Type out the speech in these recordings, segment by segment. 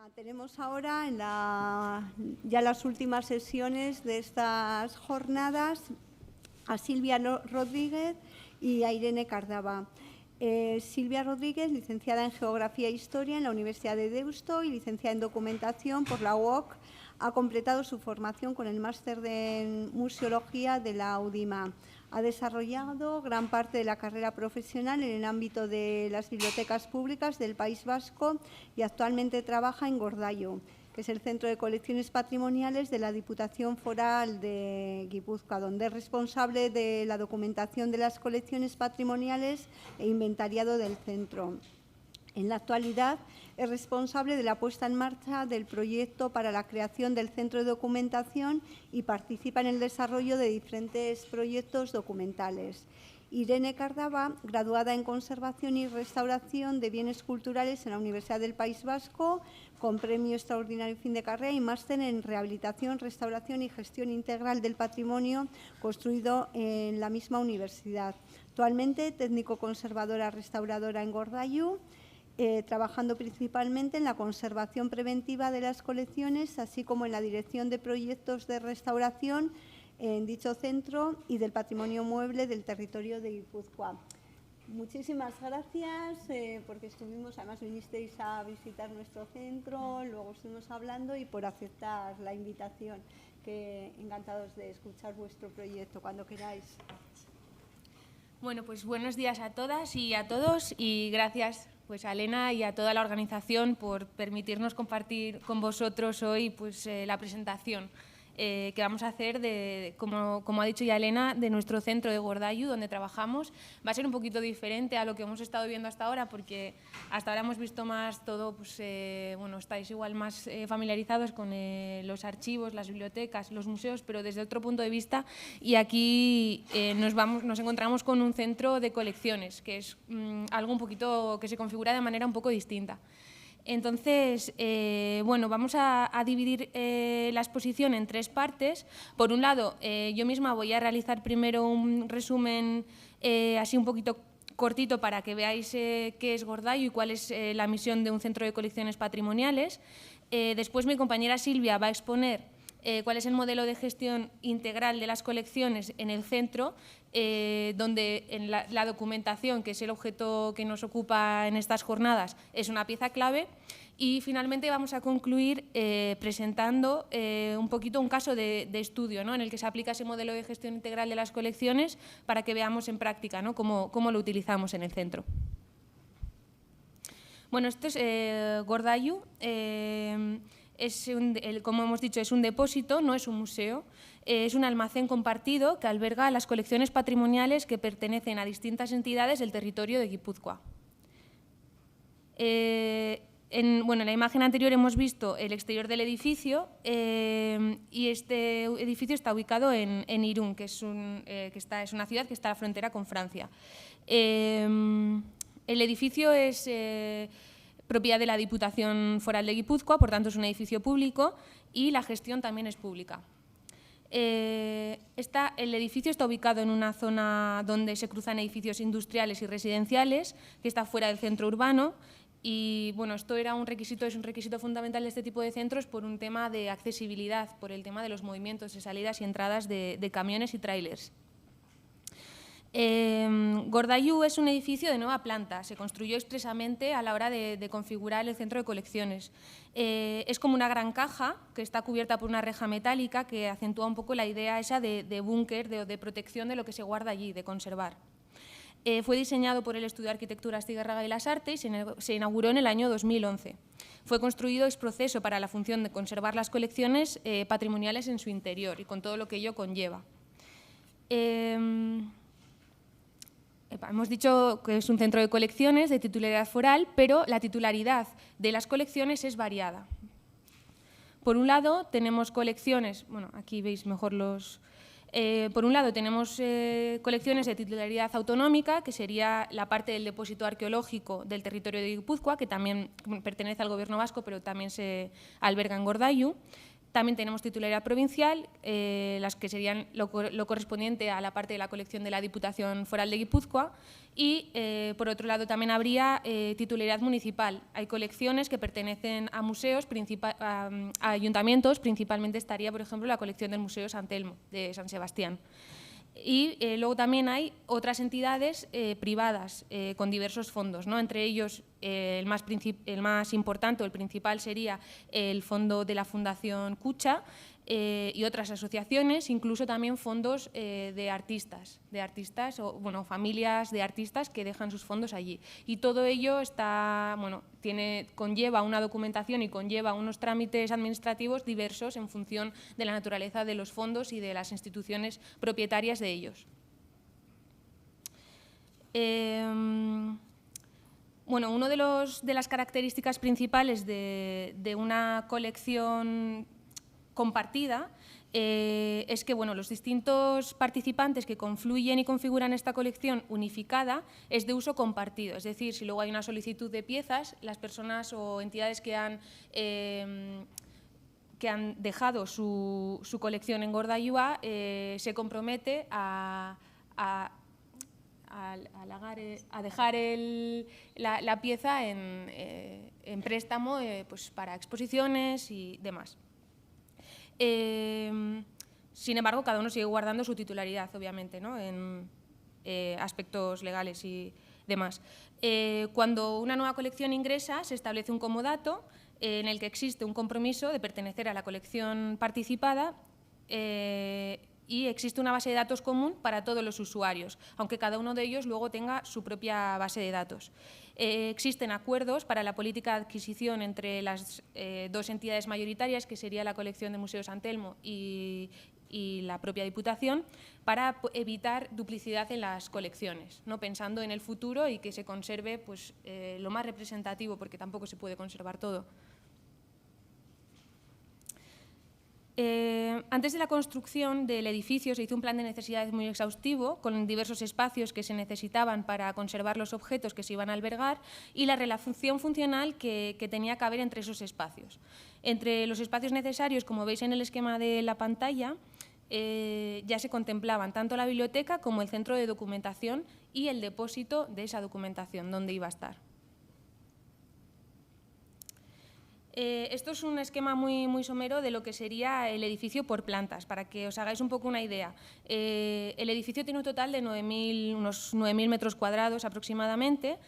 Tenemos ahora ya las últimas sesiones de estas jornadas a Silvia Rodríguez y a Irene Cardava. Silvia Rodríguez, licenciada en Geografía e Historia en la Universidad de Deusto y licenciada en Documentación por la UOC, ha completado su formación con el máster de Museología de la UDIMA. Ha desarrollado gran parte de la carrera profesional en el ámbito de las bibliotecas públicas del País Vasco y actualmente trabaja en Gordailu, que es el Centro de Colecciones Patrimoniales de la Diputación Foral de Guipúzcoa, donde es responsable de la documentación de las colecciones patrimoniales e inventariado del centro. En la actualidad es responsable de la puesta en marcha del proyecto para la creación del Centro de Documentación y participa en el desarrollo de diferentes proyectos documentales. Irene Cardava, graduada en Conservación y Restauración de Bienes Culturales en la Universidad del País Vasco, con premio extraordinario fin de carrera y máster en Rehabilitación, Restauración y Gestión Integral del Patrimonio construido en la misma universidad. Actualmente técnico conservadora restauradora en Gordailu, trabajando principalmente en la conservación preventiva de las colecciones, así como en la dirección de proyectos de restauración en dicho centro y del patrimonio mueble del territorio de Guipúzcoa. Muchísimas gracias porque además vinisteis a visitar nuestro centro, luego estuvimos hablando y por aceptar la invitación, que encantados de escuchar vuestro proyecto cuando queráis. Bueno, pues buenos días a todas y a todos y gracias a Elena y a toda la organización por permitirnos compartir con vosotros hoy la presentación que vamos a hacer, como ha dicho ya Elena, de nuestro centro de Gordailu, donde trabajamos. Va a ser un poquito diferente a lo que hemos estado viendo hasta ahora, porque hasta ahora hemos visto más todo, estáis igual más familiarizados con los archivos, las bibliotecas, los museos, pero desde otro punto de vista. Y aquí nos encontramos con un centro de colecciones, que es algo un poquito que se configura de manera un poco distinta. Entonces, vamos a dividir la exposición en tres partes. Por un lado, yo misma voy a realizar primero un resumen así un poquito cortito para que veáis qué es Gordailu y cuál es la misión de un centro de colecciones patrimoniales. Después mi compañera Silvia va a exponer cuál es el modelo de gestión integral de las colecciones en el centro, donde en la documentación, que es el objeto que nos ocupa en estas jornadas, es una pieza clave. Y finalmente vamos a concluir presentando un poquito un caso de estudio, ¿no?, en el que se aplica ese modelo de gestión integral de las colecciones para que veamos en práctica, ¿no?, cómo lo utilizamos en el centro. Bueno, esto es Gordailu. Como hemos dicho, es un depósito, no es un museo, es un almacén compartido que alberga las colecciones patrimoniales que pertenecen a distintas entidades del territorio de Guipúzcoa. En la imagen anterior hemos visto el exterior del edificio y este edificio está ubicado en Irún, que es una ciudad que está a la frontera con Francia. El edificio es propiedad de la Diputación Foral de Guipúzcoa, por tanto es un edificio público y la gestión también es pública. El edificio está ubicado en una zona donde se cruzan edificios industriales y residenciales, que está fuera del centro urbano, y esto es un requisito fundamental de este tipo de centros por un tema de accesibilidad, por el tema de los movimientos de salidas y entradas de camiones y tráilers. Gordailu es un edificio de nueva planta, se construyó expresamente a la hora de configurar el centro de colecciones. Es como una gran caja que está cubierta por una reja metálica que acentúa un poco la idea esa de búnker, de protección de lo que se guarda allí, de conservar. Fue diseñado por el Estudio de Arquitectura Astigarraga y las Artes y se inauguró en el año 2011. Fue construido ex proceso para la función de conservar las colecciones patrimoniales en su interior y con todo lo que ello conlleva. Hemos dicho que es un centro de colecciones de titularidad foral, pero la titularidad de las colecciones es variada. Por un lado tenemos colecciones, aquí veis mejor por un lado tenemos colecciones de titularidad autonómica, que sería la parte del depósito arqueológico del territorio de Guipúzcoa, que también pertenece al Gobierno vasco, pero también se alberga en Gordailu. También tenemos titularidad provincial, las que serían lo correspondiente a la parte de la colección de la Diputación Foral de Guipúzcoa, y, por otro lado, también habría titularidad municipal. Hay colecciones que pertenecen a museos, a ayuntamientos, principalmente estaría, por ejemplo, la colección del Museo Sant Telmo de San Sebastián. Y luego también hay otras entidades privadas con diversos fondos, ¿no? Entre ellos el más importante o el principal sería el fondo de la Fundación Cucha y otras asociaciones, incluso también fondos de artistas o bueno, familias de artistas que dejan sus fondos allí. Y todo ello está, bueno, conlleva una documentación y conlleva unos trámites administrativos diversos en función de la naturaleza de los fondos y de las instituciones propietarias de ellos. Bueno, una de las características principales de una colección compartida es que, bueno, los distintos participantes que confluyen y configuran esta colección unificada es de uso compartido. Es decir, si luego hay una solicitud de piezas, las personas o entidades que han dejado su colección en Gordaiúa se compromete a dejar la pieza en préstamo pues para exposiciones y demás. Sin embargo, cada uno sigue guardando su titularidad, obviamente, ¿no? En aspectos legales y demás. Cuando una nueva colección ingresa, se establece un comodato en el que existe un compromiso de pertenecer a la colección participada y existe una base de datos común para todos los usuarios, aunque cada uno de ellos luego tenga su propia base de datos. Existen acuerdos para la política de adquisición entre las dos entidades mayoritarias, que sería la colección del Museo Sant Telmo y la propia Diputación, para evitar duplicidad en las colecciones, ¿no? Pensando en el futuro y que se conserve pues, lo más representativo, porque tampoco se puede conservar todo. Antes de la construcción del edificio se hizo un plan de necesidades muy exhaustivo con diversos espacios que se necesitaban para conservar los objetos que se iban a albergar y la relación funcional que tenía que haber entre esos espacios. Entre los espacios necesarios, como veis en el esquema de la pantalla, ya se contemplaban tanto la biblioteca como el centro de documentación y el depósito de esa documentación, donde iba a estar. Esto es un esquema muy somero de lo que sería el edificio por plantas, para que os hagáis un poco una idea. El edificio tiene un total de unos 9.000 metros cuadrados aproximadamente,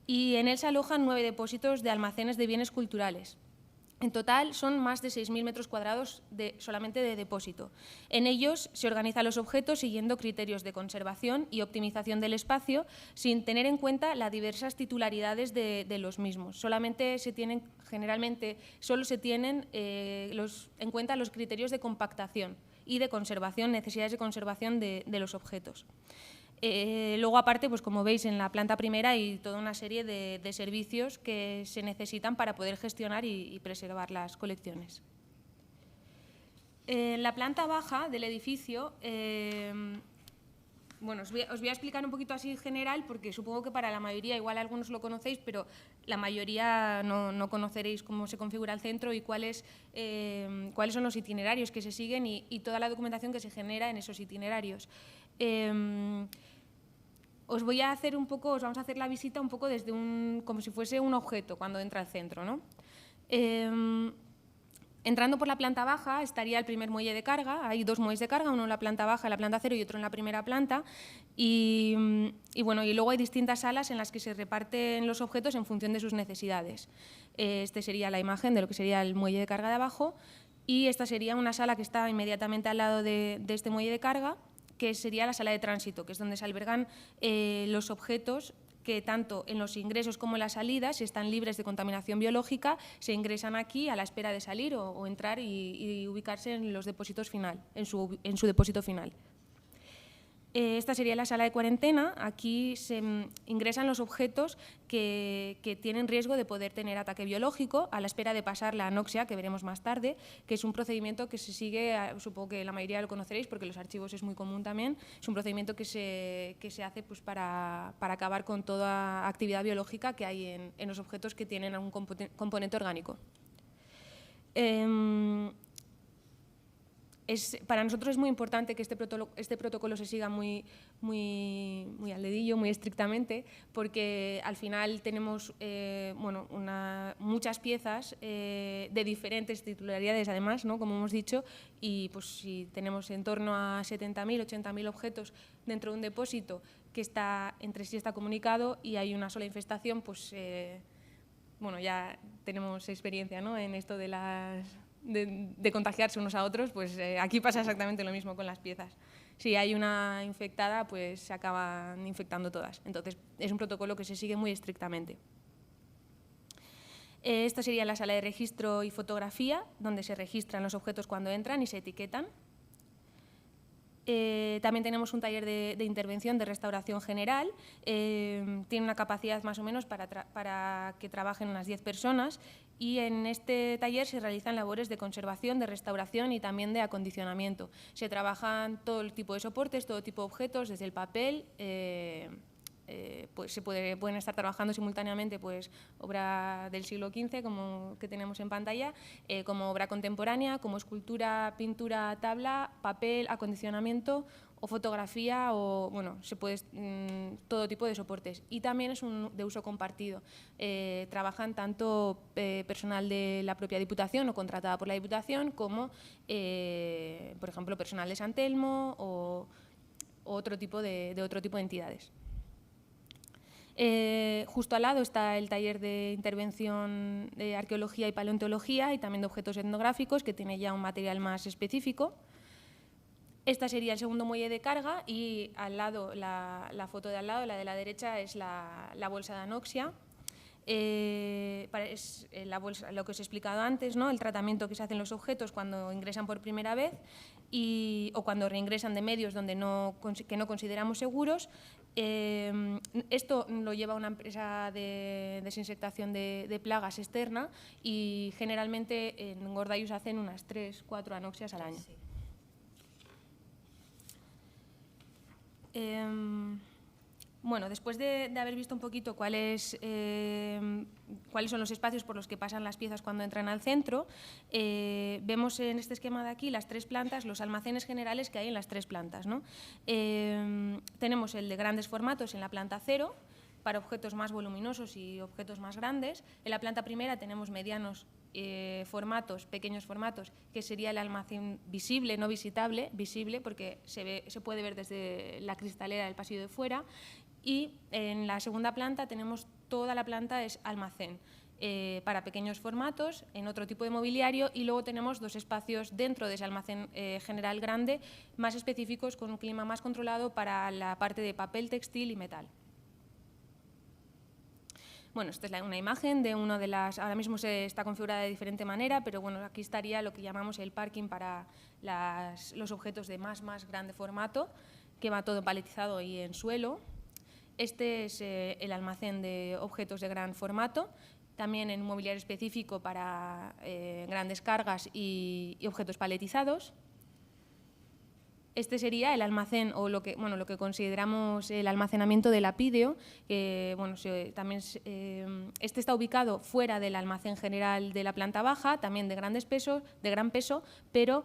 y en él se alojan 9 depósitos de almacenes de bienes culturales. En total son más de 6.000 metros cuadrados solamente de depósito. En ellos se organizan los objetos siguiendo criterios de conservación y optimización del espacio, sin tener en cuenta las diversas titularidades de los mismos. Generalmente solo se tienen en cuenta los criterios de compactación y de conservación, necesidades de conservación de los objetos. Luego, aparte, pues como veis en la planta primera hay toda una serie de servicios que se necesitan para poder gestionar y preservar las colecciones. En la planta baja del edificio, bueno, os voy a explicar un poquito así en general, porque supongo que para la mayoría, igual algunos lo conocéis, pero la mayoría no conoceréis cómo se configura el centro y cuáles son los itinerarios que se siguen y toda la documentación que se genera en esos itinerarios. Os vamos a hacer la visita un poco desde como si fuese un objeto cuando entra al centro, ¿no? Entrando por la planta baja estaría el primer muelle de carga. Hay 2 muelles de carga, uno en la planta baja, en la planta 0, y otro en la primera planta. Y luego hay distintas salas en las que se reparten los objetos en función de sus necesidades. Este sería la imagen de lo que sería el muelle de carga de abajo, y esta sería una sala que está inmediatamente al lado de este muelle de carga, que sería la sala de tránsito, que es donde se albergan los objetos que tanto en los ingresos como en las salidas, si están libres de contaminación biológica, se ingresan aquí a la espera de salir o entrar y ubicarse en los depósitos en su depósito final. Esta sería la sala de cuarentena. Aquí se ingresan los objetos que tienen riesgo de poder tener ataque biológico a la espera de pasar la anoxia, que veremos más tarde, que es un procedimiento que se sigue, supongo que la mayoría lo conoceréis porque los archivos es muy común también, es un procedimiento que se hace pues, para acabar con toda actividad biológica que hay en los objetos que tienen algún componente orgánico. para nosotros es muy importante que este protocolo se siga muy al dedillo, muy estrictamente, porque al final tenemos muchas piezas de diferentes titularidades, además, ¿no? Como hemos dicho, y pues si tenemos en torno a 70.000, 80.000 objetos dentro de un depósito que entre sí está comunicado y hay una sola infestación, pues ya tenemos experiencia, ¿no? En esto de contagiarse unos a otros, pues aquí pasa exactamente lo mismo con las piezas. Si hay una infectada, pues se acaban infectando todas. Entonces, es un protocolo que se sigue muy estrictamente. Esta sería la sala de registro y fotografía, donde se registran los objetos cuando entran y se etiquetan. También tenemos un taller de intervención de restauración general. Tiene una capacidad más o menos para que trabajen unas 10 personas y en este taller se realizan labores de conservación, de restauración y también de acondicionamiento. Se trabajan todo el tipo de soportes, todo tipo de objetos, desde el papel, pues pueden estar trabajando simultáneamente pues, obra del siglo XV, como que tenemos en pantalla, como obra contemporánea, como escultura, pintura, tabla, papel, acondicionamiento o fotografía, o todo tipo de soportes. Y también es de uso compartido. Trabajan tanto personal de la propia Diputación o contratada por la Diputación, como, por ejemplo, personal de San Telmo o otro tipo de entidades. Justo al lado está el taller de intervención de arqueología y paleontología y también de objetos etnográficos, que tiene ya un material más específico. Esta sería el segundo muelle de carga y al lado, la foto de al lado, la de la derecha, es la bolsa de anoxia. Es la bolsa, lo que os he explicado antes, ¿no? El tratamiento que se hacen los objetos cuando ingresan por primera vez o cuando reingresan de medios que no consideramos seguros. Esto lo lleva una empresa de desinsectación de plagas externa y generalmente en Gordaius hacen unas 3-4 anoxias al año. Sí. Después de haber visto un poquito cuáles son los espacios por los que pasan las piezas cuando entran al centro, vemos en este esquema de aquí las 3 plantas, los almacenes generales que hay en las 3 plantas, ¿no? Tenemos el de grandes formatos en la planta 0, para objetos más voluminosos y objetos más grandes. En la planta primera tenemos medianos formatos, pequeños formatos, que sería el almacén visible, no visitable, visible porque se puede ver desde la cristalera del pasillo de fuera. Y en la segunda planta tenemos toda la planta es almacén para pequeños formatos, en otro tipo de mobiliario, y luego tenemos 2 espacios dentro de ese almacén general grande, más específicos, con un clima más controlado para la parte de papel, textil y metal. Bueno, esta es una imagen de una de las... Ahora mismo está configurada de diferente manera, pero bueno, aquí estaría lo que llamamos el parking para los objetos de más grande formato, que va todo paletizado y en suelo. Este es el almacén de objetos de gran formato, también en un mobiliario específico para grandes cargas y objetos paletizados. Este sería el almacén o lo que consideramos el almacenamiento de lapideo. Este está ubicado fuera del almacén general de la planta baja, también de gran peso, pero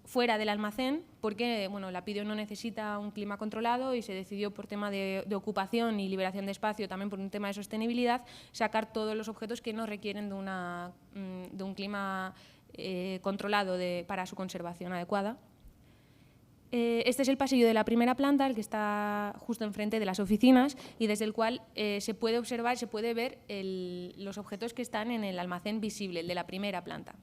fuera del almacén porque lapideo no necesita un clima controlado y se decidió por tema de ocupación y liberación de espacio, también por un tema de sostenibilidad, sacar todos los objetos que no requieren de un clima controlado para su conservación adecuada. Este es el pasillo de la primera planta, el que está justo enfrente de las oficinas y desde el cual se puede observar, se puede ver los objetos que están en el almacén visible, el de la primera planta.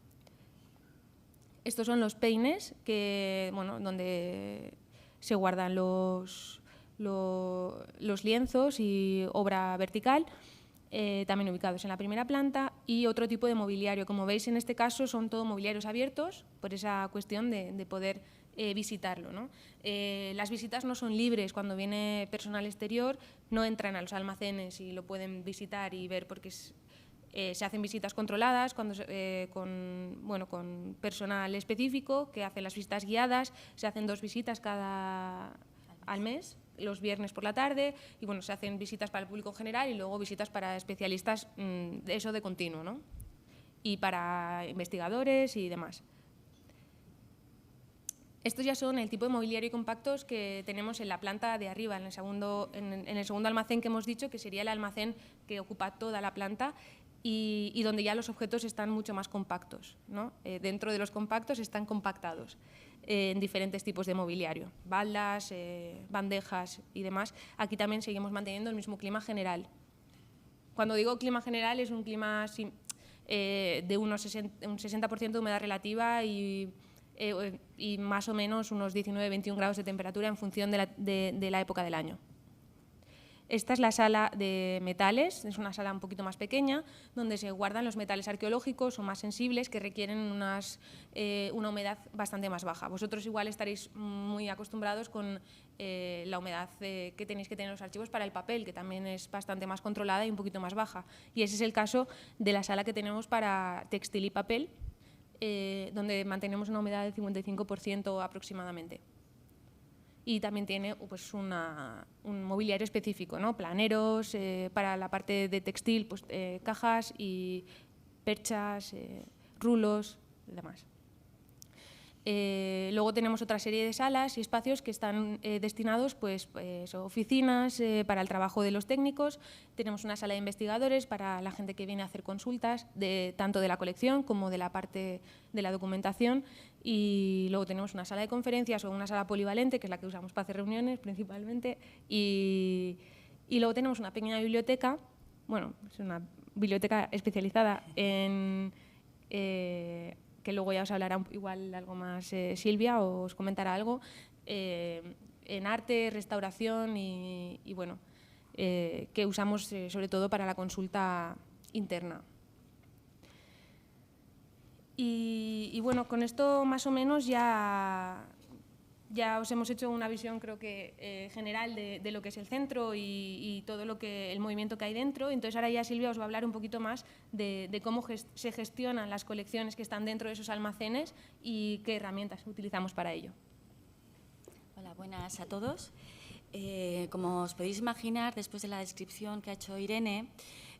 Estos son los peines donde se guardan los lienzos y obra vertical, también ubicados en la primera planta, y otro tipo de mobiliario. Como veis, en este caso son todo mobiliarios abiertos, por esa cuestión de poder visitarlo, ¿no? Las visitas no son libres. Cuando viene personal exterior no entran a los almacenes y lo pueden visitar y ver, porque se hacen visitas controladas con personal específico que hace las visitas guiadas. Se hacen 2 visitas al mes, los viernes por la tarde, y se hacen visitas para el público general y luego visitas para especialistas, eso de continuo, ¿no? Y para investigadores y demás. Estos ya son el tipo de mobiliario y compactos que tenemos en la planta de arriba, en el segundo almacén que hemos dicho, que sería el almacén que ocupa toda la planta y donde ya los objetos están mucho más compactos, ¿no? Dentro de los compactos están compactados en diferentes tipos de mobiliario, baldas, bandejas y demás. Aquí también seguimos manteniendo el mismo clima general. Cuando digo clima general es un clima de un 60% de humedad relativa y más o menos unos 19-21 grados de temperatura en función de la época del año. Esta es la sala de metales, es una sala un poquito más pequeña, donde se guardan los metales arqueológicos o más sensibles que requieren una humedad bastante más baja. Vosotros igual estaréis muy acostumbrados con la humedad que tenéis que tener en los archivos para el papel, que también es bastante más controlada y un poquito más baja. Y ese es el caso de la sala que tenemos para textil y papel, donde mantenemos una humedad del 55% aproximadamente. Y también tiene pues, un mobiliario específico, ¿no? Planeros, para la parte de textil, pues, cajas y perchas, rulos y demás. Luego tenemos otra serie de salas y espacios que están destinados pues, a oficinas para el trabajo de los técnicos. Tenemos una sala de investigadores para la gente que viene a hacer consultas, tanto de la colección como de la parte de la documentación. Y luego tenemos una sala de conferencias o una sala polivalente, que es la que usamos para hacer reuniones principalmente. Y luego tenemos una pequeña biblioteca, bueno, es una biblioteca especializada en... que luego ya os hablará igual algo más Silvia o os comentará algo, en arte, restauración y bueno, que usamos sobre todo para la consulta interna. Y bueno, con esto más o menos ya os hemos hecho una visión, creo que general de lo que es el centro y todo el movimiento que hay dentro. Entonces ahora ya Silvia os va a hablar un poquito más de cómo se gestionan las colecciones que están dentro de esos almacenes y qué herramientas utilizamos para ello. Hola, buenas a todos. Como os podéis imaginar, después de la descripción que ha hecho Irene,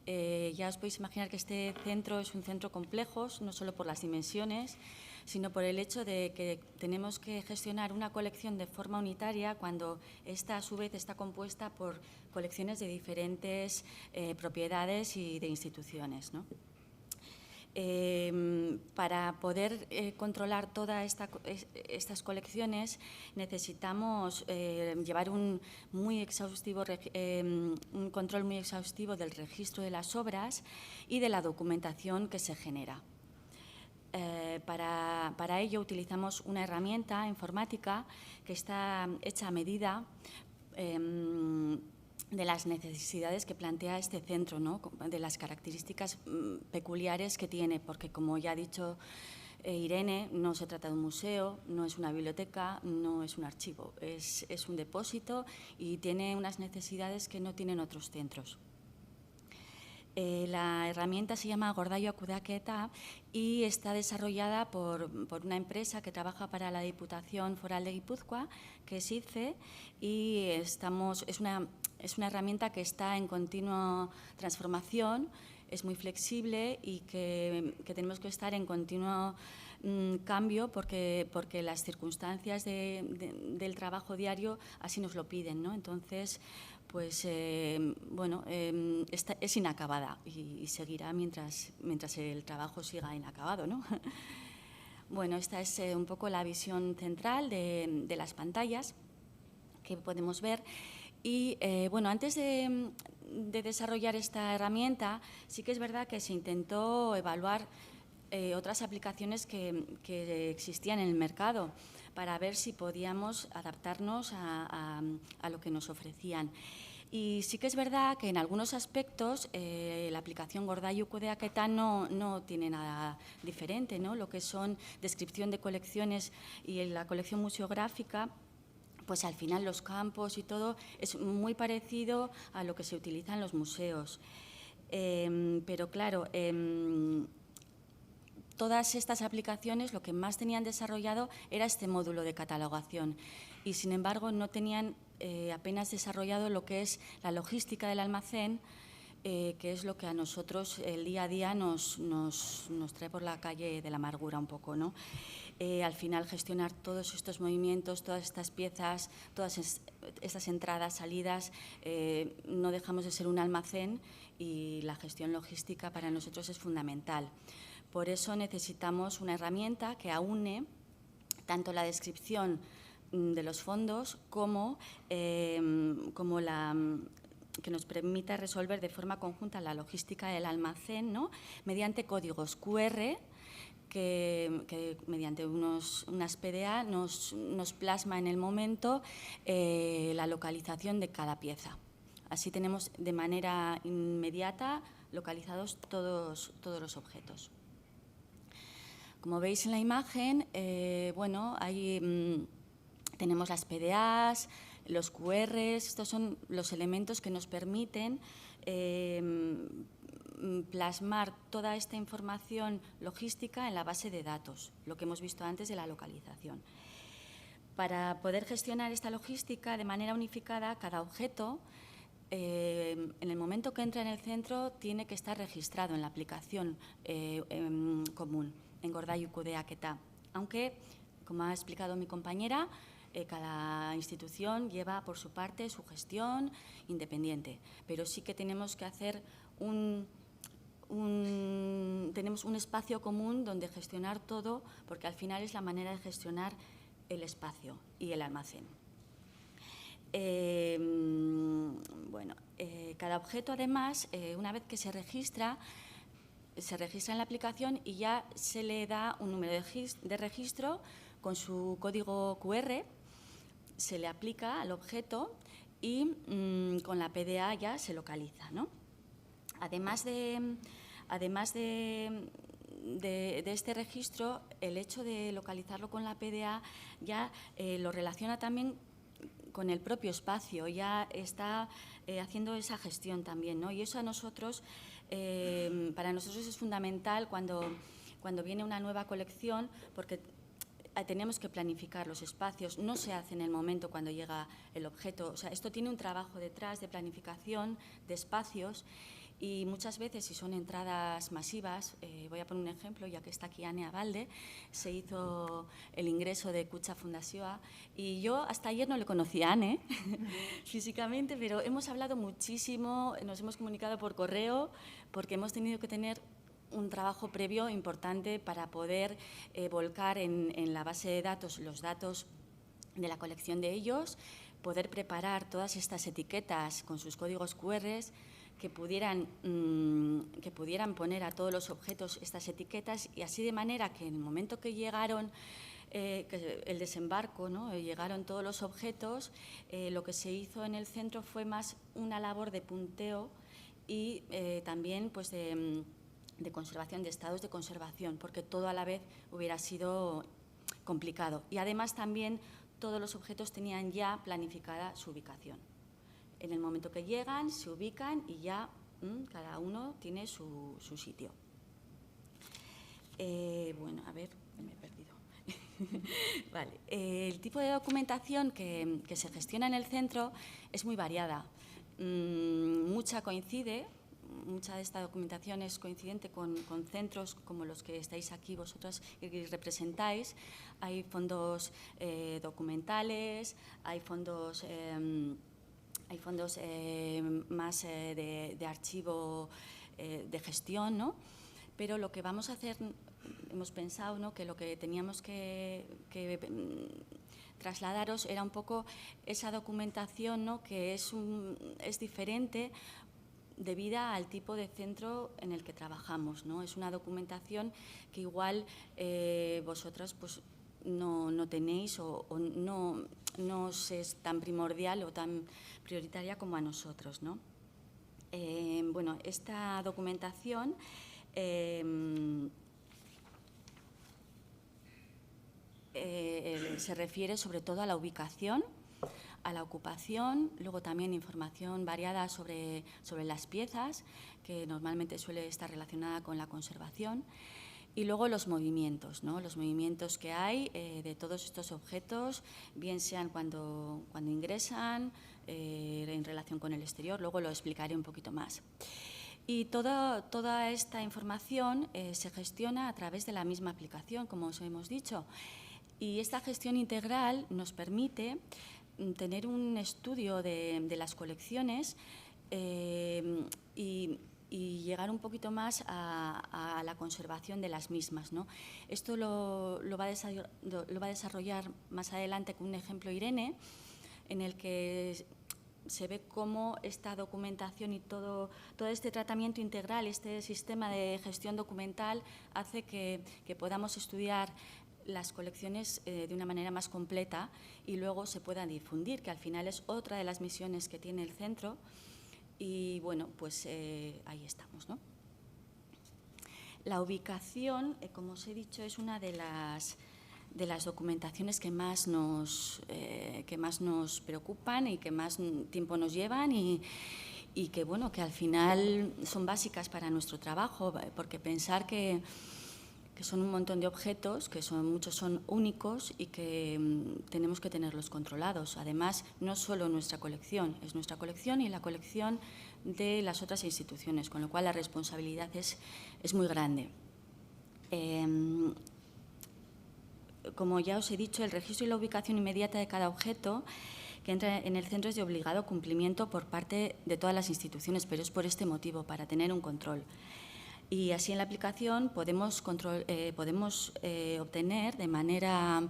ya os podéis imaginar que este centro es un centro complejo, no solo por las dimensiones, sino por el hecho de que tenemos que gestionar una colección de forma unitaria cuando esta, a su vez, está compuesta por colecciones de diferentes propiedades y de instituciones, ¿no? Para poder controlar todas estas colecciones necesitamos llevar un control muy exhaustivo del registro de las obras y de la documentación que se genera. Para ello utilizamos una herramienta informática que está hecha a medida de las necesidades que plantea este centro, ¿no? De las características peculiares que tiene, porque como ya ha dicho Irene, no se trata de un museo, no es una biblioteca, no es un archivo, es un depósito y tiene unas necesidades que no tienen otros centros. La herramienta se llama Gordailu Kudeaketa y está desarrollada por una empresa que trabaja para la Diputación Foral de Guipúzcoa, que es IDFE, y es una herramienta que está en continua transformación, es muy flexible y que tenemos que estar en continuo cambio porque las circunstancias del trabajo diario así nos lo piden, ¿no? Entonces, pues bueno, es inacabada y seguirá mientras el trabajo siga inacabado, ¿no? Bueno, esta es un poco la visión central de las pantallas que podemos ver. Y bueno, antes de desarrollar esta herramienta, sí que es verdad que se intentó evaluar otras aplicaciones que existían en el mercado para ver si podíamos adaptarnos a lo que nos ofrecían. Y sí que es verdad que en algunos aspectos la aplicación Gordailu Kudeaketa no tiene nada diferente, ¿no? Lo que son descripción de colecciones y la colección museográfica, pues al final los campos y todo es muy parecido a lo que se utiliza en los museos. Pero claro, todas estas aplicaciones lo que más tenían desarrollado era este módulo de catalogación y, sin embargo, no tenían apenas desarrollado lo que es la logística del almacén que es lo que a nosotros el día a día nos trae por la calle de la amargura un poco, ¿no? Al final gestionar todos estos movimientos, todas estas piezas, todas estas entradas, salidas, no dejamos de ser un almacén y la gestión logística para nosotros es fundamental. Por eso necesitamos una herramienta que aúne tanto la descripción de los fondos como que nos permita resolver de forma conjunta la logística del almacén, ¿no? Mediante códigos QR que mediante unas PDA nos plasma en el momento la localización de cada pieza. Así tenemos de manera inmediata localizados todos los objetos. Como veis en la imagen, bueno, ahí tenemos las PDAs, los QRs, estos son los elementos que nos permiten plasmar toda esta información logística en la base de datos, lo que hemos visto antes de la localización. Para poder gestionar esta logística de manera unificada, cada objeto, en el momento que entra en el centro, tiene que estar registrado en la aplicación común, en Gordailu Kudeaketa. Aunque, como ha explicado mi compañera, cada institución lleva por su parte su gestión independiente, pero sí que tenemos que hacer tenemos un espacio común donde gestionar todo, porque al final es la manera de gestionar el espacio y el almacén. Bueno, cada objeto, además, una vez que se registra en la aplicación y ya se le da un número de registro con su código QR, se le aplica al objeto y con la PDA ya se localiza, ¿no? Además de este registro, el hecho de localizarlo con la PDA ya lo relaciona también con el propio espacio, ya está haciendo esa gestión también, ¿no? Y eso a nosotros, para nosotros es fundamental cuando viene una nueva colección, porque tenemos que planificar los espacios, no se hace en el momento cuando llega el objeto. O sea, esto tiene un trabajo detrás de planificación de espacios y muchas veces, si son entradas masivas, voy a poner un ejemplo, ya que está aquí Ane Abalde, se hizo el ingreso de Kutxa Fundazioa y yo hasta ayer no le conocía a Ane físicamente, pero hemos hablado muchísimo, nos hemos comunicado por correo porque hemos tenido que tener un trabajo previo importante para poder volcar en la base de datos los datos de la colección de ellos, poder preparar todas estas etiquetas con sus códigos QR que pudieran poner a todos los objetos estas etiquetas y así de manera que en el momento que llegaron el desembarco, ¿no? Llegaron todos los objetos, lo que se hizo en el centro fue más una labor de punteo y también pues de conservación, de estados de conservación, porque todo a la vez hubiera sido complicado. Y además también todos los objetos tenían ya planificada su ubicación. En el momento que llegan, se ubican y ya cada uno tiene su sitio. Bueno, a ver, me he perdido. Vale. El tipo de documentación que se gestiona en el centro es muy variada. Mucha coincide. Mucha de esta documentación es coincidente con centros como los que estáis aquí vosotros y representáis. Hay fondos documentales, hay fondos más de archivo de gestión, ¿no? Pero lo que vamos a hacer, hemos pensado, ¿no?, que lo que teníamos que trasladaros era un poco esa documentación, ¿no?, que es diferente debido al tipo de centro en el que trabajamos, ¿no? Es una documentación que igual vosotros pues, no tenéis o no os es tan primordial o tan prioritaria como a nosotros, ¿no? Bueno, esta documentación se refiere sobre todo a la ubicación, a la ocupación, luego también información variada sobre las piezas, que normalmente suele estar relacionada con la conservación, y luego los movimientos, ¿no? Los movimientos que hay de todos estos objetos, bien sean cuando ingresan, en relación con el exterior. Luego lo explicaré un poquito más. Y toda esta información se gestiona a través de la misma aplicación, como os hemos dicho. Y esta gestión integral nos permite tener un estudio de las colecciones y llegar un poquito más a la conservación de las mismas, ¿no? Esto lo va a desarrollar más adelante con un ejemplo Irene, en el que se ve cómo esta documentación y todo este tratamiento integral, este sistema de gestión documental, hace que podamos estudiar las colecciones de una manera más completa y luego se puedan difundir, que al final es otra de las misiones que tiene el centro. Y bueno, pues ahí estamos, ¿no? La ubicación, como os he dicho, es una de las documentaciones que más nos preocupan y que más tiempo nos llevan y que, bueno, que al final son básicas para nuestro trabajo, porque pensar que son un montón de objetos, que muchos son únicos y que tenemos que tenerlos controlados. Además, no solo nuestra colección, es nuestra colección y la colección de las otras instituciones, con lo cual la responsabilidad es muy grande. Como ya os he dicho, el registro y la ubicación inmediata de cada objeto que entra en el centro es de obligado cumplimiento por parte de todas las instituciones, pero es por este motivo, para tener un control. Y así en la aplicación podemos obtener de manera,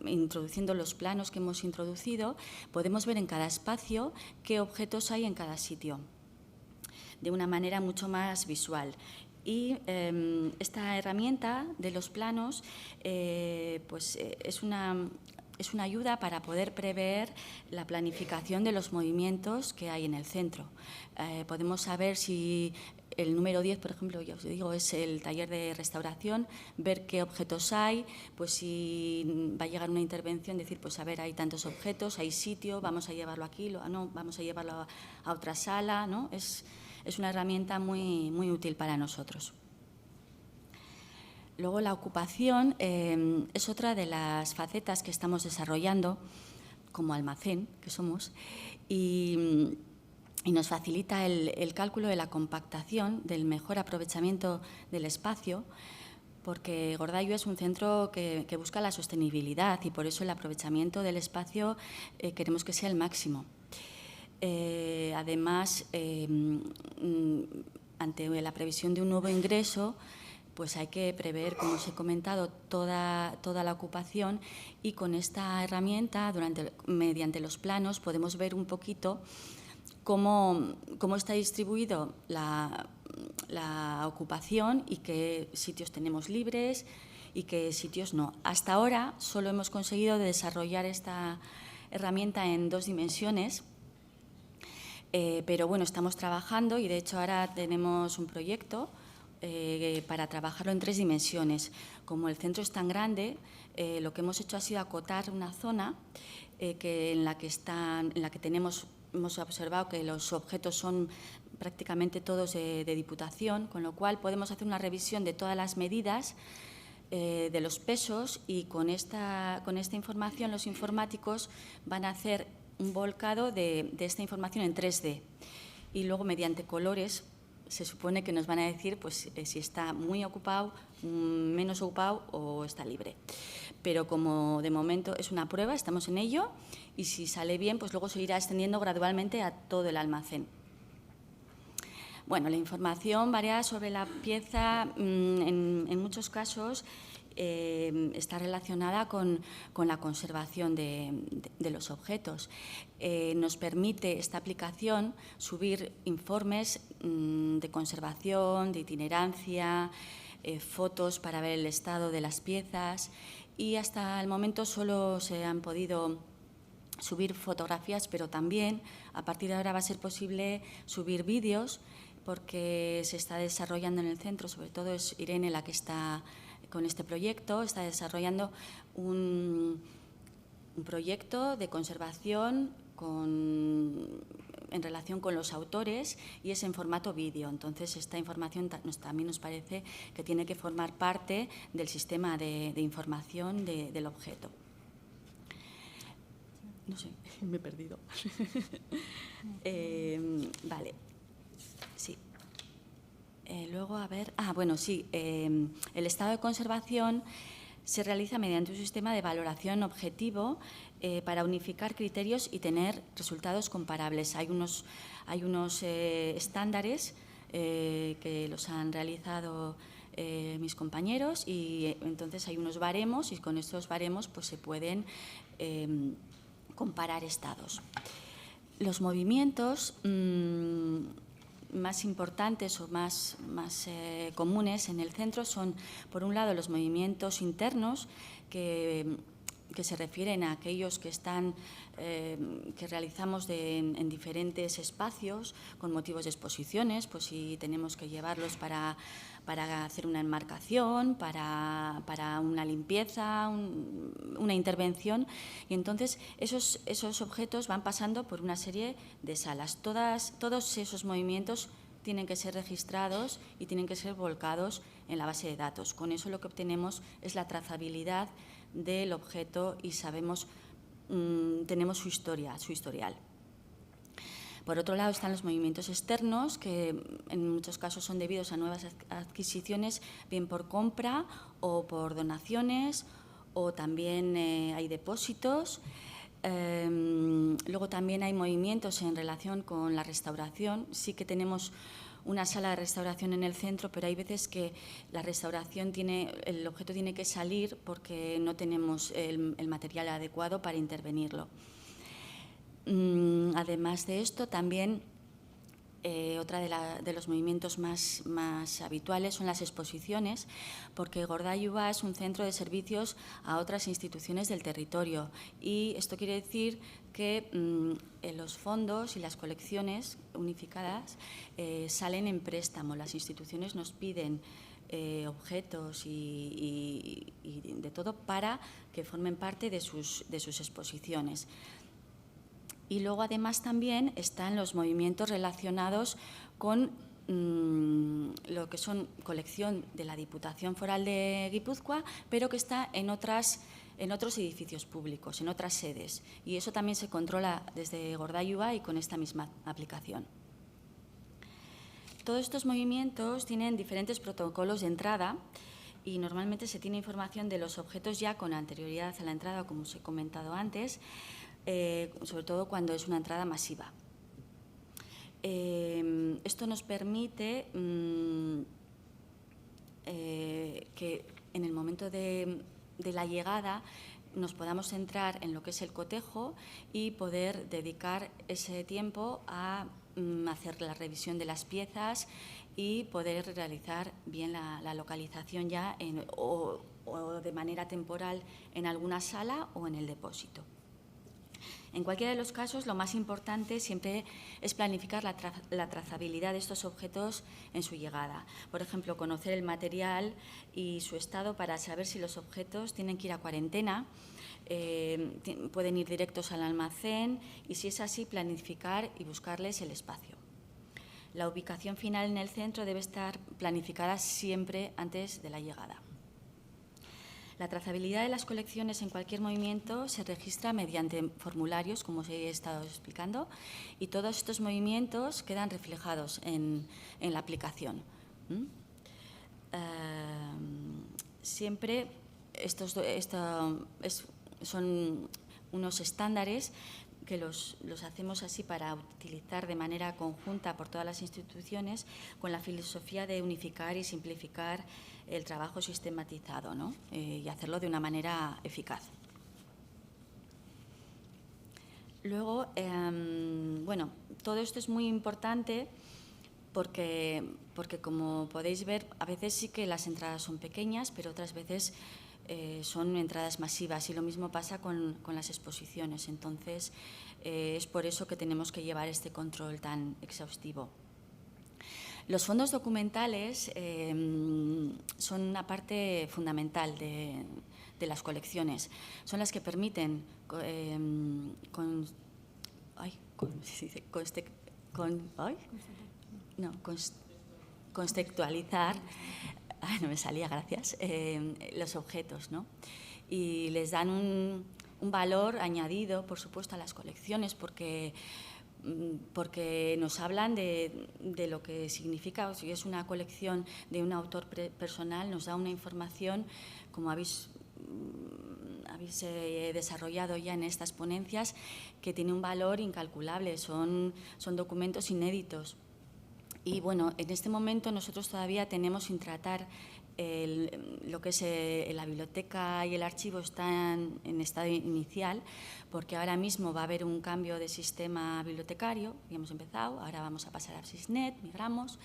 introduciendo los planos que hemos introducido, podemos ver en cada espacio qué objetos hay en cada sitio, de una manera mucho más visual. Y esta herramienta de los planos es una ayuda para poder prever la planificación de los movimientos que hay en el centro. Podemos saber si el número 10, por ejemplo, ya os digo, es el taller de restauración, ver qué objetos hay, pues si va a llegar una intervención, decir, pues a ver, hay tantos objetos, hay sitio, vamos a llevarlo aquí, no, vamos a llevarlo a otra sala, ¿no? Es una herramienta muy, muy útil para nosotros. Luego, la ocupación es otra de las facetas que estamos desarrollando como almacén que somos y nos facilita el cálculo de la compactación, del mejor aprovechamiento del espacio, porque Gordailu es un centro que busca la sostenibilidad y por eso el aprovechamiento del espacio queremos que sea el máximo. Además, ante la previsión de un nuevo ingreso, pues hay que prever, como os he comentado, toda la ocupación y con esta herramienta, mediante los planos, podemos ver un poquito cómo está distribuido la ocupación y qué sitios tenemos libres y qué sitios no. Hasta ahora solo hemos conseguido desarrollar esta herramienta en 2 dimensiones, pero bueno, estamos trabajando y de hecho ahora tenemos un proyecto para trabajarlo en 3 dimensiones. Como el centro es tan grande, lo que hemos hecho ha sido acotar una zona en la que hemos observado que los objetos son prácticamente todos de Diputación, con lo cual podemos hacer una revisión de todas las medidas, de los pesos y con esta información los informáticos van a hacer un volcado de esta información en 3D y luego mediante colores se supone que nos van a decir pues, si está muy ocupado, menos ocupado o está libre. Pero como de momento es una prueba, estamos en ello y si sale bien, pues luego se irá extendiendo gradualmente a todo el almacén. Bueno, la información variada sobre la pieza en muchos casos está relacionada con la conservación de los objetos. Nos permite esta aplicación subir informes de conservación, de itinerancia, fotos para ver el estado de las piezas y hasta el momento solo se han podido subir fotografías, pero también a partir de ahora va a ser posible subir vídeos porque se está desarrollando en el centro, sobre todo es Irene la que está con este proyecto, está desarrollando un proyecto de conservación en relación con los autores y es en formato vídeo. Entonces, esta información también nos parece que tiene que formar parte del sistema de información del objeto. no sé, me he perdido. Vale, sí. Luego, a ver, bueno, sí, el estado de conservación se realiza mediante un sistema de valoración objetivo para unificar criterios y tener resultados comparables. Hay unos estándares que los han realizado mis compañeros y entonces hay unos baremos y con estos baremos pues, se pueden comparar estados. Los movimientos más importantes o más comunes en el centro son, por un lado, los movimientos internos que se refieren a aquellos que realizamos en diferentes espacios con motivos de exposiciones, pues si tenemos que llevarlos para hacer una enmarcación, para una limpieza, una intervención. Y entonces esos objetos van pasando por una serie de salas. Todos esos movimientos tienen que ser registrados y tienen que ser volcados en la base de datos. Con eso lo que obtenemos es la trazabilidad del objeto y tenemos su historial. Por otro lado están los movimientos externos, que en muchos casos son debidos a nuevas adquisiciones, bien por compra o por donaciones, o también hay depósitos. Luego también hay movimientos en relación con la restauración. Sí que tenemos una sala de restauración en el centro, pero hay veces que la restauración el objeto tiene que salir porque no tenemos el material adecuado para intervenirlo. Además de esto, también otra de los movimientos más habituales son las exposiciones, porque Gordaiuba es un centro de servicios a otras instituciones del territorio y esto quiere decir que los fondos y las colecciones unificadas salen en préstamo. Las instituciones nos piden objetos y de todo para que formen parte de sus exposiciones. Y luego, además, también están los movimientos relacionados con lo que son colección de la Diputación Foral de Guipúzcoa, pero que está en otros edificios públicos, en otras sedes. Y eso también se controla desde Gordaiuba y con esta misma aplicación. Todos estos movimientos tienen diferentes protocolos de entrada y normalmente se tiene información de los objetos ya con anterioridad a la entrada, como os he comentado antes, sobre todo cuando es una entrada masiva. Esto nos permite que en el momento de la llegada nos podamos centrar en lo que es el cotejo y poder dedicar ese tiempo a hacer la revisión de las piezas y poder realizar bien la localización ya o de manera temporal en alguna sala o en el depósito. En cualquiera de los casos, lo más importante siempre es planificar la trazabilidad de estos objetos en su llegada. Por ejemplo, conocer el material y su estado para saber si los objetos tienen que ir a cuarentena, pueden ir directos al almacén y, si es así, planificar y buscarles el espacio. La ubicación final en el centro debe estar planificada siempre antes de la llegada. La trazabilidad de las colecciones en cualquier movimiento se registra mediante formularios, como os he estado explicando, y todos estos movimientos quedan reflejados en la aplicación. Siempre son unos estándares que los hacemos así para utilizar de manera conjunta por todas las instituciones con la filosofía de unificar y simplificar el trabajo sistematizado, ¿no? Y hacerlo de una manera eficaz. Luego, bueno, todo esto es muy importante porque, como podéis ver, a veces sí que las entradas son pequeñas, pero otras veces son entradas masivas y lo mismo pasa con las exposiciones. Entonces, es por eso que tenemos que llevar este control tan exhaustivo. Los fondos documentales son una parte fundamental de las colecciones. Son las que permiten contextualizar, no me salía, gracias, los objetos, ¿no? Y les dan un valor añadido, por supuesto, a las colecciones, porque nos hablan de lo que significa, o si es una colección de un autor personal, nos da una información, como habéis desarrollado ya en estas ponencias, que tiene un valor incalculable, son documentos inéditos. Y bueno, en este momento nosotros todavía tenemos sin tratar lo que es la biblioteca y el archivo están en estado inicial, porque ahora mismo va a haber un cambio de sistema bibliotecario, ya hemos empezado, ahora vamos a pasar a SysNet, migramos,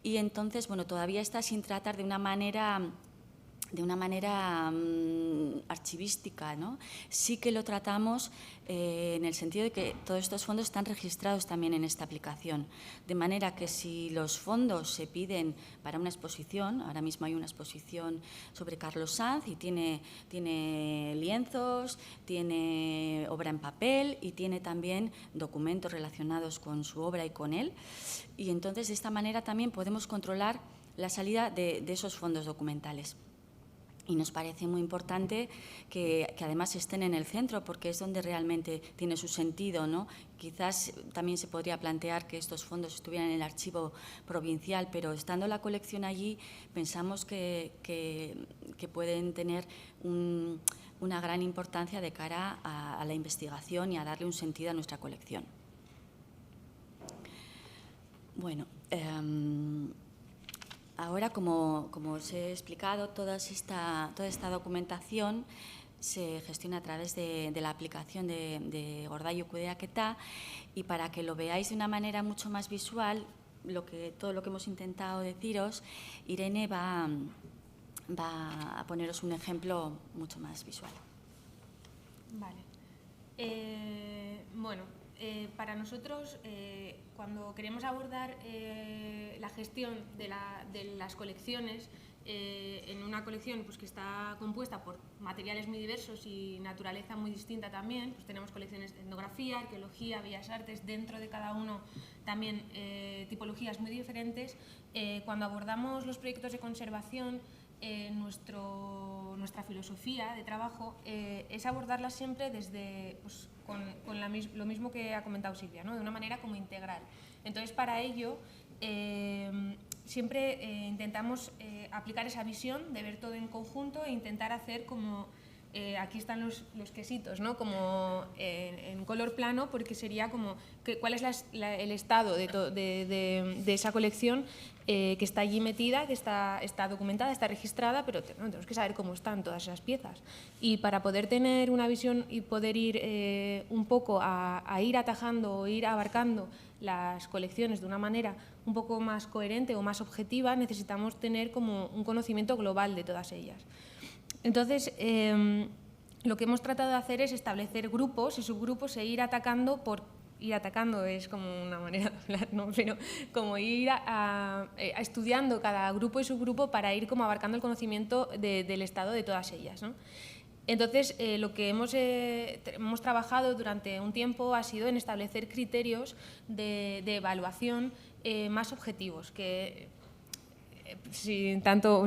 y entonces, bueno, todavía está sin tratar de una manera archivística, ¿no? Sí que lo tratamos en el sentido de que todos estos fondos están registrados también en esta aplicación, de manera que si los fondos se piden para una exposición, ahora mismo hay una exposición sobre Carlos Sanz y tiene lienzos, tiene obra en papel y tiene también documentos relacionados con su obra y con él, y entonces de esta manera también podemos controlar la salida de esos fondos documentales. Y nos parece muy importante que además estén en el centro, porque es donde realmente tiene su sentido, ¿no? Quizás también se podría plantear que estos fondos estuvieran en el archivo provincial, pero estando la colección allí, pensamos que pueden tener una gran importancia de cara a la investigación y a darle un sentido a nuestra colección. Bueno, ahora, como os he explicado, toda esta documentación se gestiona a través de la aplicación de Gordailu Kudeaketa, y para que lo veáis de una manera mucho más visual, todo lo que hemos intentado deciros, Irene va a poneros un ejemplo mucho más visual. Vale. Bueno, para nosotros, cuando queremos abordar la gestión de las colecciones, en una colección pues, que está compuesta por materiales muy diversos y naturaleza muy distinta también, pues tenemos colecciones de etnografía, arqueología, bellas artes, dentro de cada uno también tipologías muy diferentes. Cuando abordamos los proyectos de conservación, nuestra filosofía de trabajo es abordarlas siempre desde, pues, con lo mismo que ha comentado Silvia, ¿no? De una manera como integral. Entonces, para ello, siempre intentamos aplicar esa visión de ver todo en conjunto e intentar hacer como, aquí están los quesitos, ¿no? Como en color plano, porque sería como cuál es el estado de esa colección que está allí metida, que está documentada, está registrada, pero tenemos que saber cómo están todas esas piezas. Y para poder tener una visión y poder ir un poco a ir atajando o ir abarcando las colecciones de una manera un poco más coherente o más objetiva, necesitamos tener como un conocimiento global de todas ellas. Entonces, lo que hemos tratado de hacer es establecer grupos y subgrupos e ir atacando ir atacando es como una manera de hablar, ¿no? Pero como ir estudiando cada grupo y subgrupo para ir como abarcando el conocimiento del estado de todas ellas, ¿no? Entonces, lo que hemos trabajado durante un tiempo ha sido en establecer criterios de evaluación más objetivos, que sí, tanto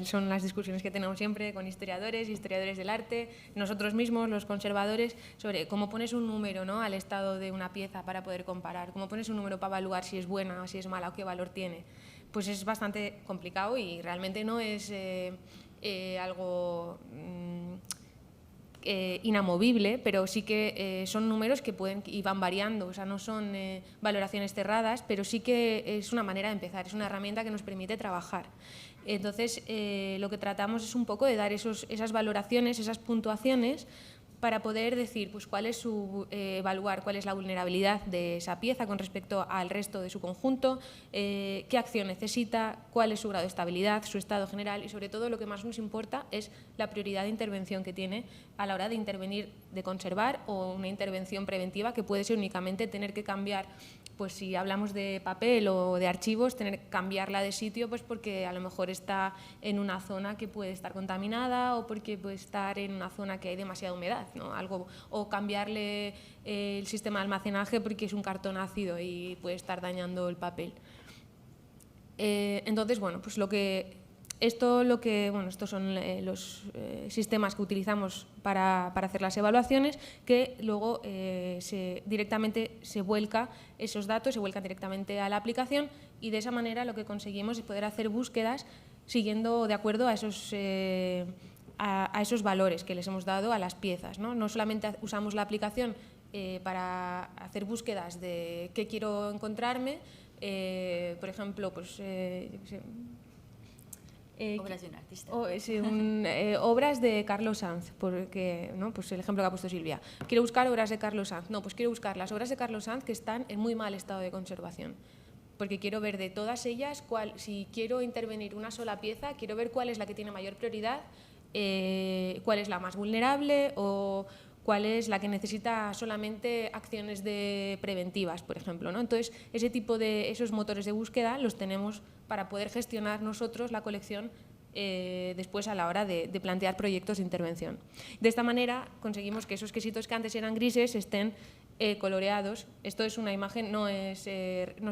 son las discusiones que tenemos siempre con historiadores del arte, nosotros mismos, los conservadores, sobre cómo pones un número, ¿no?, al estado de una pieza para poder comparar, cómo pones un número para evaluar si es buena o si es mala o qué valor tiene. Pues es bastante complicado y realmente no es algo inamovible, pero sí que son números que pueden y van variando, o sea, no son valoraciones cerradas, pero sí que es una manera de empezar, es una herramienta que nos permite trabajar. Entonces, lo que tratamos es un poco de dar esas valoraciones, esas puntuaciones, para poder decir pues, evaluar cuál es la vulnerabilidad de esa pieza con respecto al resto de su conjunto, qué acción necesita, cuál es su grado de estabilidad, su estado general y, sobre todo, lo que más nos importa es la prioridad de intervención que tiene a la hora de intervenir, de conservar, o una intervención preventiva que puede ser únicamente tener que cambiar, pues si hablamos de papel o de archivos, tener que cambiarla de sitio pues porque a lo mejor está en una zona que puede estar contaminada o porque puede estar en una zona que hay demasiada humedad, ¿no? O cambiarle el sistema de almacenaje porque es un cartón ácido y puede estar dañando el papel. Entonces, bueno, pues lo que estos son los sistemas que utilizamos para hacer las evaluaciones, que luego directamente se vuelcan esos datos, se vuelcan directamente a la aplicación, y de esa manera lo que conseguimos es poder hacer búsquedas siguiendo de acuerdo a esos valores que les hemos dado a las piezas, ¿no? No solamente usamos la aplicación para hacer búsquedas de qué quiero encontrarme, por ejemplo, pues, obras de un artista. Obras de Carlos Sanz, porque, ¿no? Pues el ejemplo que ha puesto Silvia. Quiero buscar obras de Carlos Sanz. No, pues quiero buscar las obras de Carlos Sanz que están en muy mal estado de conservación, porque quiero ver de todas ellas, si quiero intervenir una sola pieza, quiero ver cuál es la que tiene mayor prioridad, cuál es la más vulnerable o cuál es la que necesita solamente acciones preventivas, por ejemplo, ¿no? Entonces, esos motores de búsqueda los tenemos para poder gestionar nosotros la colección después a la hora de plantear proyectos de intervención. De esta manera conseguimos que esos quesitos que antes eran grises estén coloreados. Esto es una imagen, no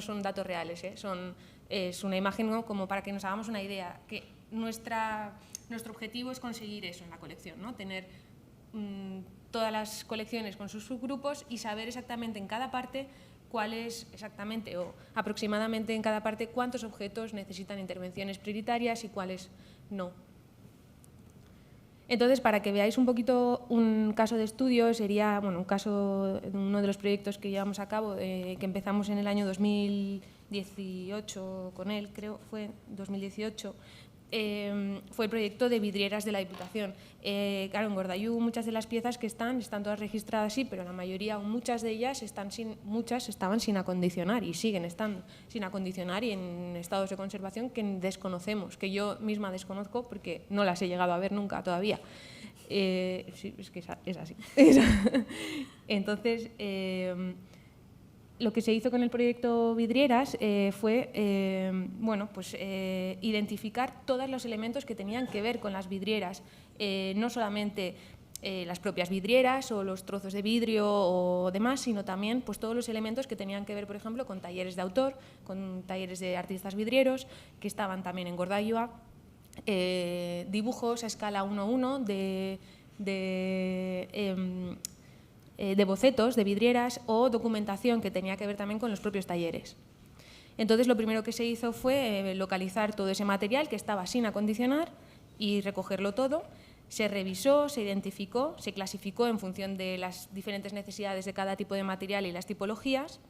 son datos reales, es una imagen, ¿no? Como para que nos hagamos una idea, que nuestro objetivo es conseguir eso en la colección, ¿no? Tener todas las colecciones con sus subgrupos y saber exactamente en cada parte cuál es exactamente o aproximadamente en cada parte cuántos objetos necesitan intervenciones prioritarias y cuáles no. Entonces, para que veáis un poquito un caso de estudio, sería un caso de uno de los proyectos que llevamos a cabo, que empezamos en el año 2018 con él, creo, fue 2018, fue el proyecto de vidrieras de la Diputación. Claro, en Gordayú muchas de las piezas que están todas registradas, sí, pero la mayoría o muchas de ellas muchas estaban sin acondicionar y siguen estando sin acondicionar y en estados de conservación que desconocemos, que yo misma desconozco porque no las he llegado a ver nunca todavía. Sí, es que es así. Entonces, lo que se hizo con el proyecto Vidrieras fue identificar todos los elementos que tenían que ver con las vidrieras, no solamente las propias vidrieras o los trozos de vidrio o demás, sino también pues, todos los elementos que tenían que ver, por ejemplo, con talleres de autor, con talleres de artistas vidrieros, que estaban también en Gordayua, dibujos a escala 1:1 de bocetos de vidrieras o documentación que tenía que ver también con los propios talleres. Entonces, lo primero que se hizo fue localizar todo ese material que estaba sin acondicionar y recogerlo todo. Se revisó, se identificó, se clasificó en función de las diferentes necesidades de cada tipo de material y las tipologías.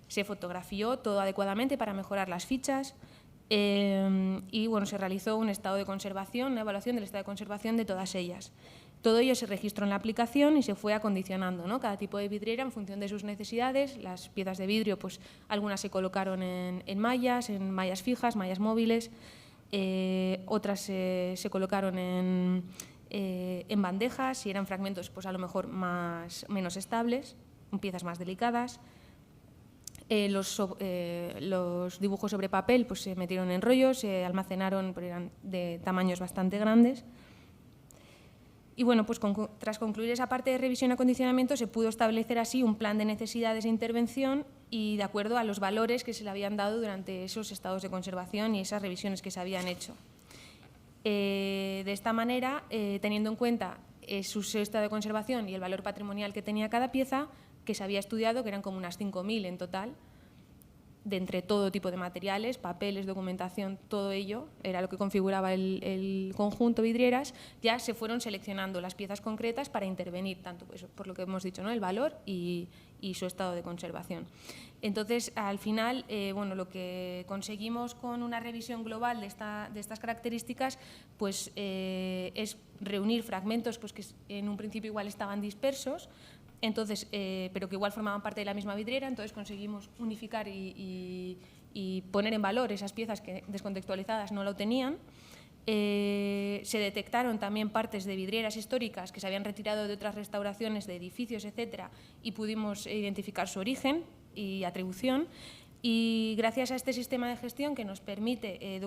Se fotografió todo adecuadamente para mejorar las fichas y bueno, se realizó un estado de conservación, una evaluación del estado de conservación de todas ellas. Todo ello se registró en la aplicación y se fue acondicionando, ¿no? Cada tipo de vidriera en función de sus necesidades. Las piezas de vidrio, pues algunas se colocaron en mallas fijas, mallas móviles, otras se colocaron en bandejas y eran fragmentos pues a lo mejor menos estables, piezas más delicadas. Los dibujos sobre papel pues, se metieron en rollos, se almacenaron, pero eran de tamaños bastante grandes. Y bueno, pues tras concluir esa parte de revisión y acondicionamiento se pudo establecer así un plan de necesidades de intervención y de acuerdo a los valores que se le habían dado durante esos estados de conservación y esas revisiones que se habían hecho. De esta manera, teniendo en cuenta su estado de conservación y el valor patrimonial que tenía cada pieza, que se había estudiado, que eran como unas 5.000 en total, de entre todo tipo de materiales, papeles, documentación, todo ello, era lo que configuraba el conjunto vidrieras, ya se fueron seleccionando las piezas concretas para intervenir, tanto pues, por lo que hemos dicho, ¿no? El valor y su estado de conservación. Entonces, al final, bueno, lo que conseguimos con una revisión global de estas características pues, es reunir fragmentos pues, que en un principio igual estaban dispersos, entonces, pero que igual formaban parte de la misma vidriera, entonces conseguimos unificar y poner en valor esas piezas que descontextualizadas no lo tenían. Se detectaron también partes de vidrieras históricas que se habían retirado de otras restauraciones de edificios, etcétera, y pudimos identificar su origen y atribución. Y gracias a este sistema de gestión que nos permite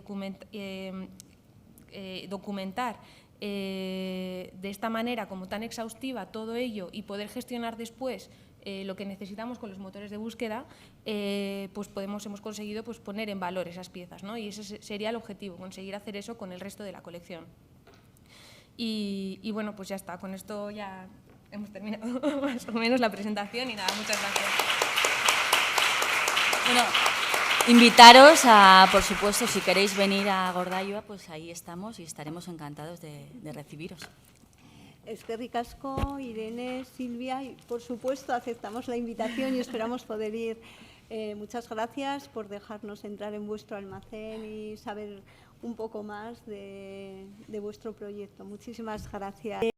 documentar de esta manera como tan exhaustiva todo ello y poder gestionar después lo que necesitamos con los motores de búsqueda, pues hemos conseguido pues, poner en valor esas piezas, ¿no? Y ese sería el objetivo, conseguir hacer eso con el resto de la colección. Y bueno, pues ya está, con esto ya hemos terminado más o menos la presentación y nada, muchas gracias. Bueno, invitaros a, por supuesto, si queréis venir a Gordailoa, pues ahí estamos y estaremos encantados de recibiros. Eskerrik asko, Irene, Silvia, y por supuesto aceptamos la invitación y esperamos poder ir. Muchas gracias por dejarnos entrar en vuestro almacén y saber un poco más de vuestro proyecto. Muchísimas gracias.